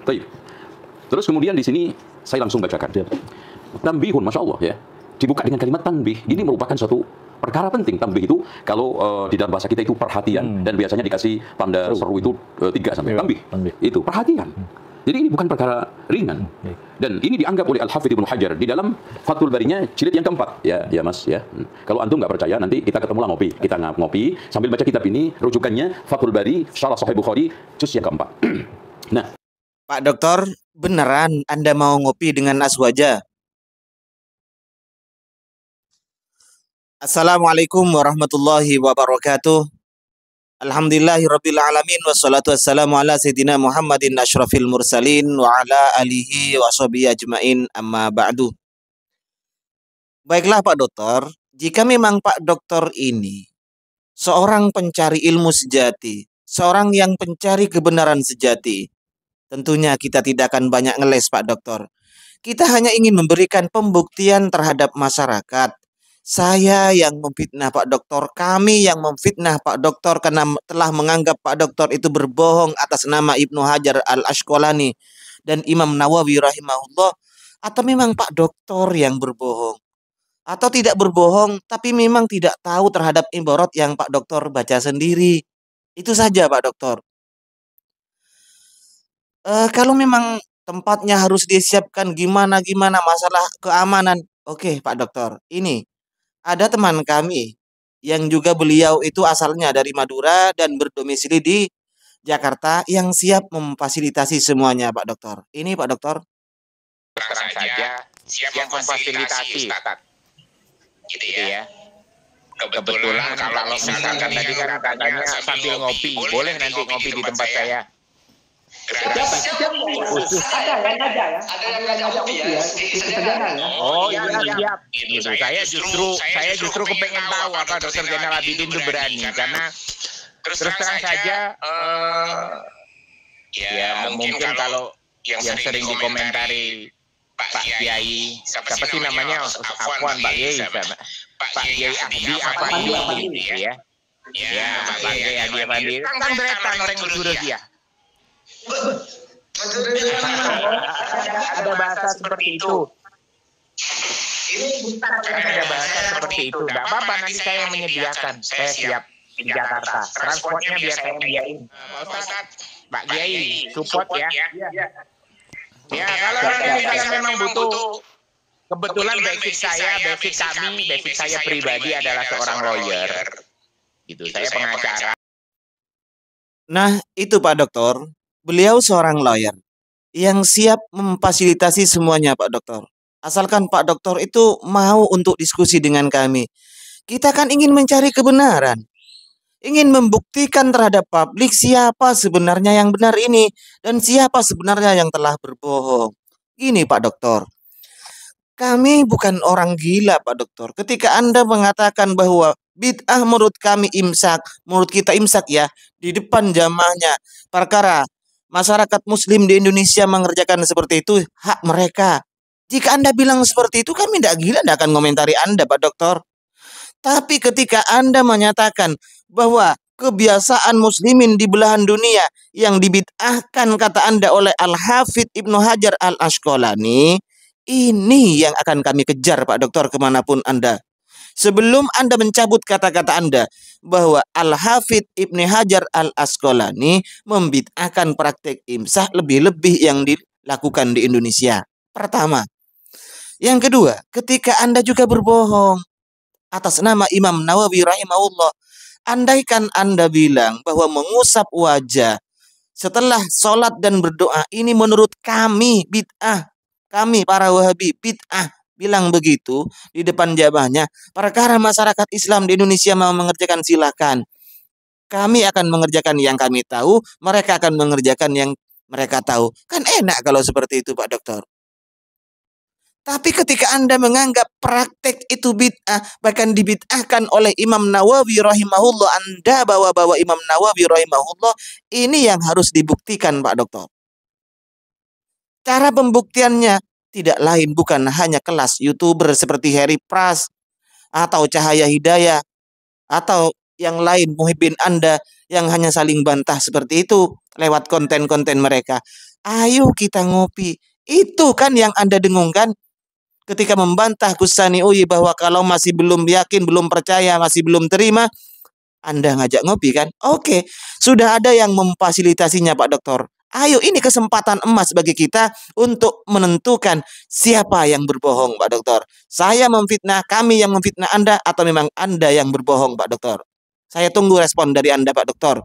Baik. Terus kemudian di sini saya langsung bacakan. Tanbihun, Masya Allah ya. Dibuka dengan kalimat tanbih. Ini merupakan suatu perkara penting. Tanbih itu kalau di dalam bahasa kita itu perhatian. Dan biasanya dikasih tanda seru itu 3 sampai. Tanbih. Itu perhatian. Jadi ini bukan perkara ringan. Dan ini dianggap oleh Al-Hafidz Ibnu Hajar di dalam Fathul Barinya jilid yang keempat. Ya Mas ya. Kalau antum nggak percaya nanti kita ketemu lah ngopi. Kita ngopi sambil baca kitab ini, rujukannya Fathul Bari Syarah Sahih Bukhari juz yang keempat. Nah, Pak Dokter, beneran Anda mau ngopi dengan Azwaja? Assalamualaikum warahmatullahi wabarakatuh. Alhamdulillahirabbil alamin wassalatu wassalamu ala sayyidina Muhammadin asyrafil mursalin wa ala alihi wa sahbihi ajmain amma ba'du. Baiklah Pak Dokter, jika memang Pak Dokter ini seorang pencari ilmu sejati, seorang yang pencari kebenaran sejati, tentunya kita tidak akan banyak ngeles Pak Dokter. Kita hanya ingin memberikan pembuktian terhadap masyarakat. Saya yang memfitnah Pak Dokter, kami yang memfitnah Pak Dokter karena telah menganggap Pak Dokter itu berbohong atas nama Ibnu Hajar Al-Asqalani dan Imam Nawawi rahimahullah, atau memang Pak Dokter yang berbohong, atau tidak berbohong tapi memang tidak tahu terhadap ibarat yang Pak Dokter baca sendiri. Itu saja Pak Dokter. Kalau memang tempatnya harus disiapkan gimana masalah keamanan, oke Pak Dokter, ini ada teman kami yang juga beliau itu asalnya dari Madura dan berdomisili di Jakarta yang siap memfasilitasi semuanya Pak Dokter. Ini Pak Dokter. Terang saja siap memfasilitasi Ustaz. Gitu ya. Kebetulan kalau misalkan tadi kan katanya sambil ngopi, boleh nanti ngopi di tempat saya. Gratis. Ada yang ngajak ngopi ya. Oh iya siap. Gitu. Saya justru kepengen tahu apa Dokter Zainal Abidin itu berani karena terus terang saja ya mungkin kalau yang sering dikomentari Pak Kiai, siapa sih namanya? Afwan Pak Kiai, Pak Kiai Ahdi Afandi gitu ya. Ya, Pak Kiai Ahdi Afandi. Kan beretan orang Madura dia. Ada bahasa seperti itu. Ada bahasa seperti itu. Tidak apa-apa, nanti saya yang menyediakan. Saya siap di Jakarta. Transportnya biar saya biayain. Pak Kiai, support ya. Ya, kalau nanti misalnya memang butuh, kebetulan basic saya pribadi adalah seorang lawyer. Gitu, saya pengacara. Nah, itu Pak Dokter. Beliau seorang lawyer yang siap memfasilitasi semuanya Pak Dokter. Asalkan Pak Dokter itu mau untuk diskusi dengan kami. Kita kan ingin mencari kebenaran. Ingin membuktikan terhadap publik siapa sebenarnya yang benar ini dan siapa sebenarnya yang telah berbohong. Ini Pak Dokter. Kami bukan orang gila Pak Dokter. Ketika Anda mengatakan bahwa bid'ah menurut kami imsak, menurut kita imsak ya, di depan jamaahnya, perkara masyarakat muslim di Indonesia mengerjakan seperti itu, hak mereka. Jika Anda bilang seperti itu, kami tidak gila, tidak akan komentari Anda, Pak Dokter. Tapi ketika Anda menyatakan bahwa kebiasaan muslimin di belahan dunia yang dibid'ahkan kata Anda oleh Al-Hafidz Ibnu Hajar Al-Asqalani, ini yang akan kami kejar, Pak Dokter, kemanapun Anda. Sebelum Anda mencabut kata-kata Anda bahwa Al-Hafidz Ibnu Hajar Al-Asqalani membid'ahkan praktek imsak lebih-lebih yang dilakukan di Indonesia. Pertama. Yang kedua, ketika Anda juga berbohong atas nama Imam Nawawi rahimahullah, andaikan Anda bilang bahwa mengusap wajah setelah sholat dan berdoa ini menurut kami bid'ah, kami para Wahabi bid'ah, bilang begitu di depan jamaahnya, perkara masyarakat Islam di Indonesia mau mengerjakan silakan. Kami akan mengerjakan yang kami tahu, mereka akan mengerjakan yang mereka tahu. Kan enak kalau seperti itu Pak Dokter. Tapi ketika Anda menganggap praktek itu bid'ah, bahkan dibid'ahkan oleh Imam Nawawi rahimahullah, Anda bawa-bawa Imam Nawawi rahimahullah, ini yang harus dibuktikan Pak Dokter. Cara pembuktiannya tidak lain bukan hanya kelas YouTuber seperti Harry Pras atau Cahaya Hidayah atau yang lain muhibbin Anda yang hanya saling bantah seperti itu lewat konten-konten mereka. Ayo kita ngopi. Itu kan yang Anda dengungkan ketika membantah Kusani Uyi bahwa kalau masih belum yakin, belum percaya, masih belum terima, Anda ngajak ngopi kan? Oke, sudah ada yang memfasilitasinya Pak Dokter. Ayo, ini kesempatan emas bagi kita untuk menentukan siapa yang berbohong Pak Dokter. Saya memfitnah, kami yang memfitnah Anda, atau memang Anda yang berbohong Pak Dokter. Saya tunggu respon dari Anda Pak Dokter.